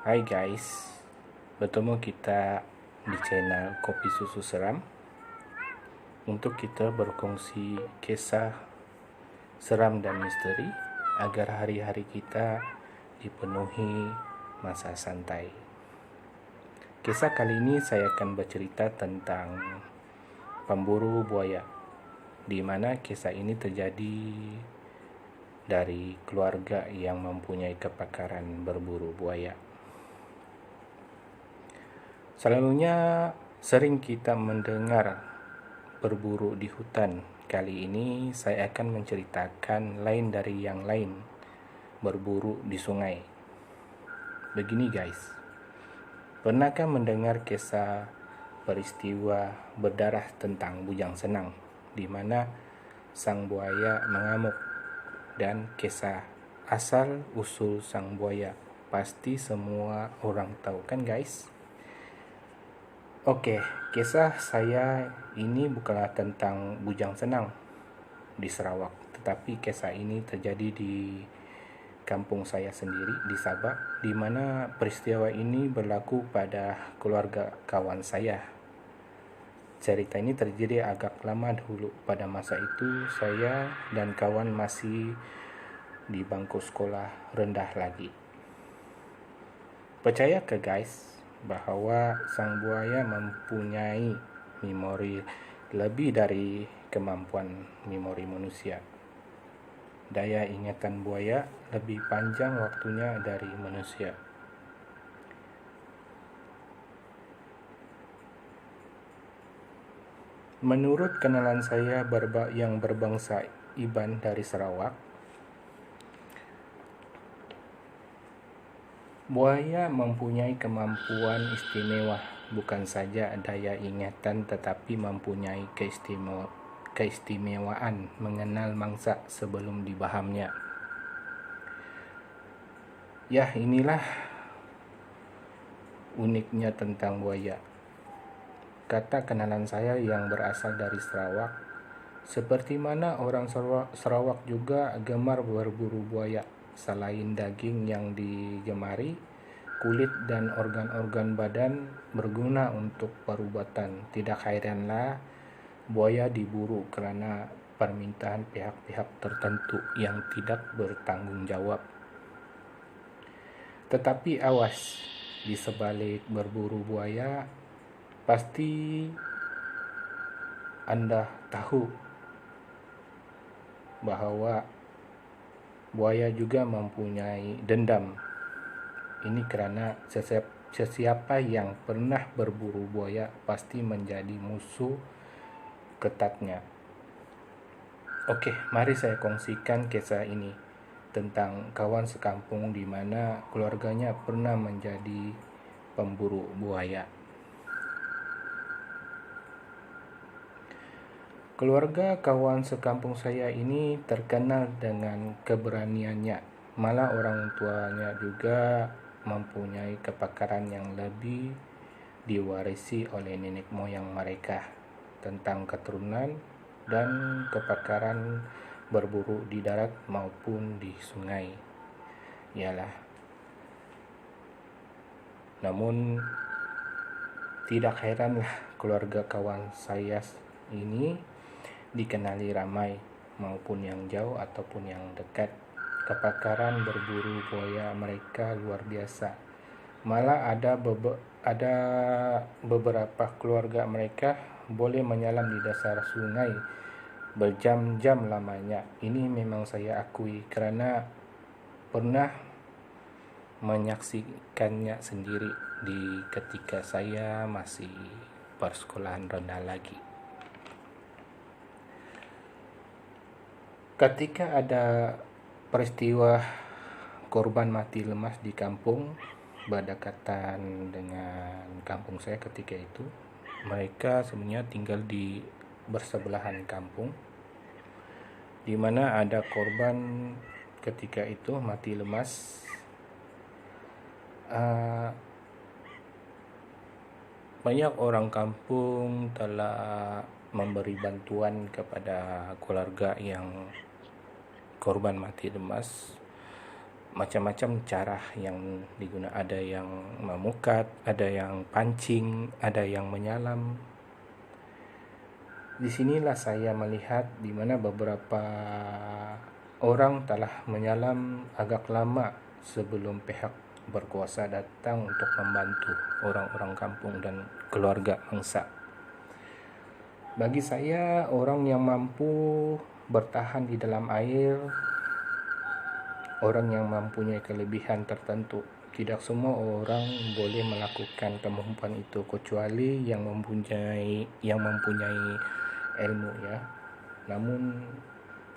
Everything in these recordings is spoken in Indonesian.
Hai guys, bertemu kita di channel Kopi Susu Seram untuk kita berkongsi kisah seram dan misteri agar hari-hari kita dipenuhi masa santai. Kisah kali ini saya akan bercerita tentang pemburu buaya, di mana kisah ini terjadi dari keluarga yang mempunyai kepakaran berburu buaya. Selalunya sering kita mendengar berburu di hutan. Kali ini saya akan menceritakan lain dari yang lain, berburu di sungai. Begini guys, pernahkah mendengar kisah peristiwa berdarah tentang Bujang Senang, di mana sang buaya mengamuk, dan kisah asal usul sang buaya pasti semua orang tahu kan guys? Oke, kisah saya ini bukanlah tentang Bujang Senang di Sarawak, tetapi kisah ini terjadi di kampung saya sendiri di Sabah, di mana peristiwa ini berlaku pada keluarga kawan saya. Cerita ini terjadi agak lama dahulu. Pada masa itu saya dan kawan masih di bangku sekolah rendah lagi. Percaya ke guys bahwa sang buaya mempunyai memori lebih dari kemampuan memori manusia. Daya ingatan buaya lebih panjang waktunya dari manusia. Menurut kenalan saya yang berbangsa Iban dari Sarawak, buaya mempunyai kemampuan istimewa, bukan saja daya ingatan tetapi mempunyai keistimewaan mengenal mangsa sebelum dibahamnya. Ya, inilah uniknya tentang buaya. Kata kenalan saya yang berasal dari Sarawak, seperti mana orang Sarawak juga gemar berburu buaya. Selain daging yang digemari, kulit dan organ-organ badan berguna untuk perubatan. Tidak heranlah buaya diburu karena permintaan pihak-pihak tertentu yang tidak bertanggung jawab. Tetapi awas, di sebalik berburu buaya, pasti Anda tahu bahwa buaya juga mempunyai dendam. Ini karena sesiapa yang pernah berburu buaya pasti menjadi musuh ketatnya. Oke, mari saya kongsikan kisah ini tentang kawan sekampung di mana keluarganya pernah menjadi pemburu buaya. Keluarga kawan sekampung saya ini terkenal dengan keberaniannya. Malah orang tuanya juga mempunyai kepakaran yang lebih diwarisi oleh nenek moyang mereka tentang keturunan dan kepakaran berburu di darat maupun di sungai. Yalah. Namun tidak heranlah keluarga kawan saya ini dikenali ramai, maupun yang jauh ataupun yang dekat. Kepakaran berburu buaya mereka luar biasa. Malah ada beberapa keluarga mereka boleh menyelam di dasar sungai berjam-jam lamanya. Ini memang saya akui karena pernah menyaksikannya sendiri ketika saya masih persekolahan rendah lagi. Ketika ada peristiwa korban mati lemas di kampung berdekatan dengan kampung saya ketika itu, mereka sebenarnya tinggal di bersebelahan kampung, di mana ada korban ketika itu mati lemas. Banyak orang kampung telah memberi bantuan kepada keluarga yang korban mati lemas macam-macam cara yang digunakan. Ada yang memukat, ada yang pancing, ada yang menyalam. Disinilah saya melihat di mana beberapa orang telah menyalam agak lama sebelum pihak berkuasa datang untuk membantu orang-orang kampung dan keluarga mangsa. Bagi saya, orang yang mampu bertahan di dalam air, orang yang mempunyai kelebihan tertentu. Tidak semua orang boleh melakukan kemampuan itu kecuali yang mempunyai ilmu, ya. Namun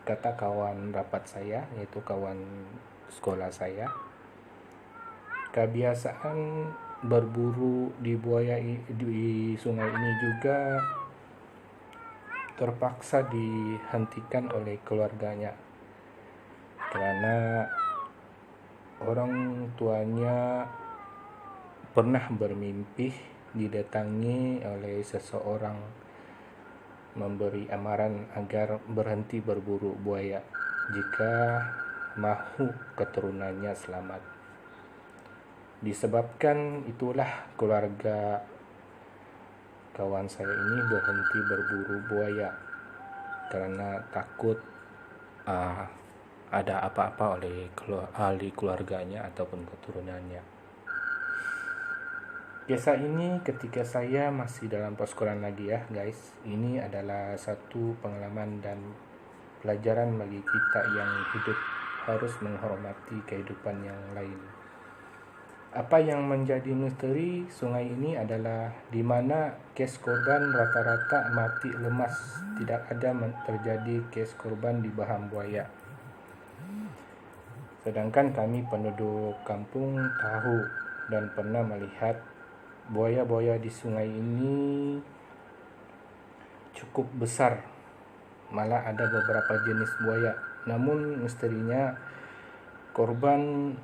kata kawan rapat saya, yaitu kawan sekolah saya, kebiasaan berburu di sungai ini juga terpaksa dihentikan oleh keluarganya karena orang tuanya pernah bermimpi didatangi oleh seseorang memberi amaran agar berhenti berburu buaya jika mahu keturunannya selamat. Disebabkan itulah keluarga kawan saya ini berhenti berburu buaya karena takut ada apa-apa oleh ahli keluarganya ataupun keturunannya. Kisah ini ketika saya masih dalam persekolahan lagi, ya guys. Ini adalah satu pengalaman dan pelajaran bagi kita yang hidup harus menghormati kehidupan yang lain. Apa yang menjadi misteri sungai ini adalah di mana kes korban rata-rata mati lemas, tidak ada terjadi kes korban di bahan buaya. Sedangkan kami penduduk kampung tahu dan pernah melihat buaya-buaya di sungai ini cukup besar. Malah ada beberapa jenis buaya. Namun misterinya korban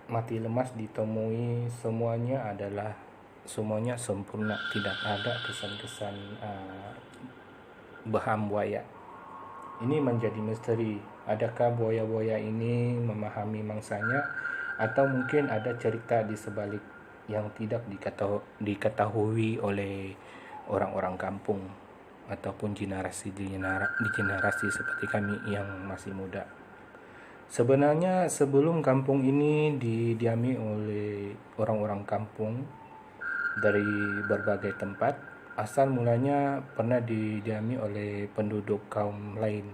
mati lemas ditemui semuanya sempurna, tidak ada kesan-kesan baham buaya. Ini menjadi misteri. Adakah buaya-buaya ini memahami mangsanya atau mungkin ada cerita di sebalik yang tidak diketahui oleh orang-orang kampung ataupun generasi seperti kami yang masih muda. Sebenarnya sebelum kampung ini didiami oleh orang-orang kampung dari berbagai tempat, asal mulanya pernah didiami oleh penduduk kaum lain.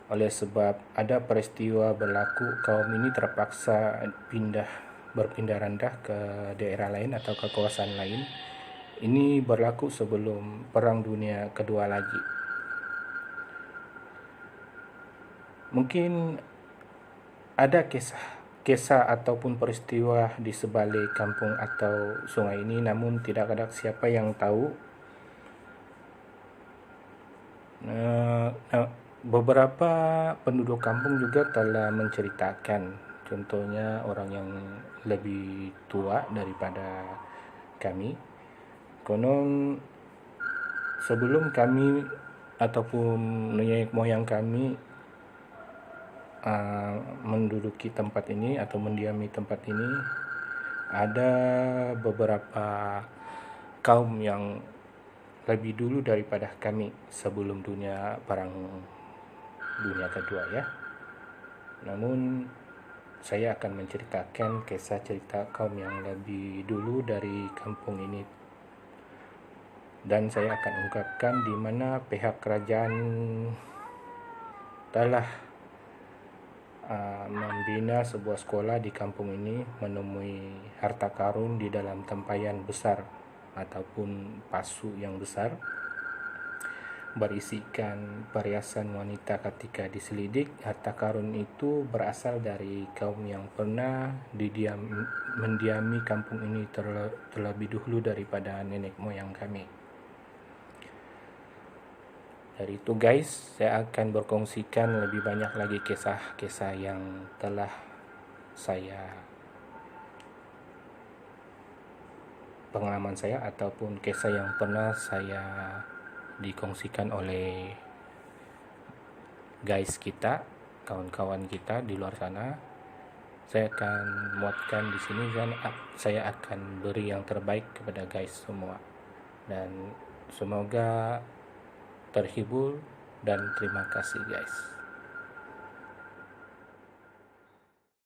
Oleh sebab ada peristiwa berlaku, kaum ini terpaksa berpindah randah ke daerah lain atau ke kawasan lain. Ini berlaku sebelum Perang Dunia Kedua lagi. Mungkin ada kisah ataupun peristiwa di sebalik kampung atau sungai ini, namun tidak ada siapa yang tahu. Beberapa penduduk kampung juga telah menceritakan, contohnya orang yang lebih tua daripada kami. Konon sebelum kami ataupun nenek moyang kami menduduki tempat ini atau mendiami tempat ini, ada beberapa kaum yang lebih dulu daripada kami sebelum Perang Dunia Kedua, ya. Namun saya akan menceritakan kisah cerita kaum yang lebih dulu dari kampung ini, dan saya akan ungkapkan di mana pihak kerajaan telah membina sebuah sekolah di kampung ini, menemui harta karun di dalam tempayan besar ataupun pasu yang besar berisikan perhiasan wanita. Ketika diselidik, harta karun itu berasal dari kaum yang pernah mendiami kampung ini terlebih dahulu daripada nenek moyang kami. Dari itu guys, saya akan berkongsikan lebih banyak lagi kisah-kisah yang telah pengalaman saya ataupun kisah yang pernah saya dikongsikan oleh guys kita, kawan-kawan kita di luar sana. saya akan muatkan di sini dan saya akan beri yang terbaik kepada guys semua. Dan semoga terhibur dan terima kasih guys.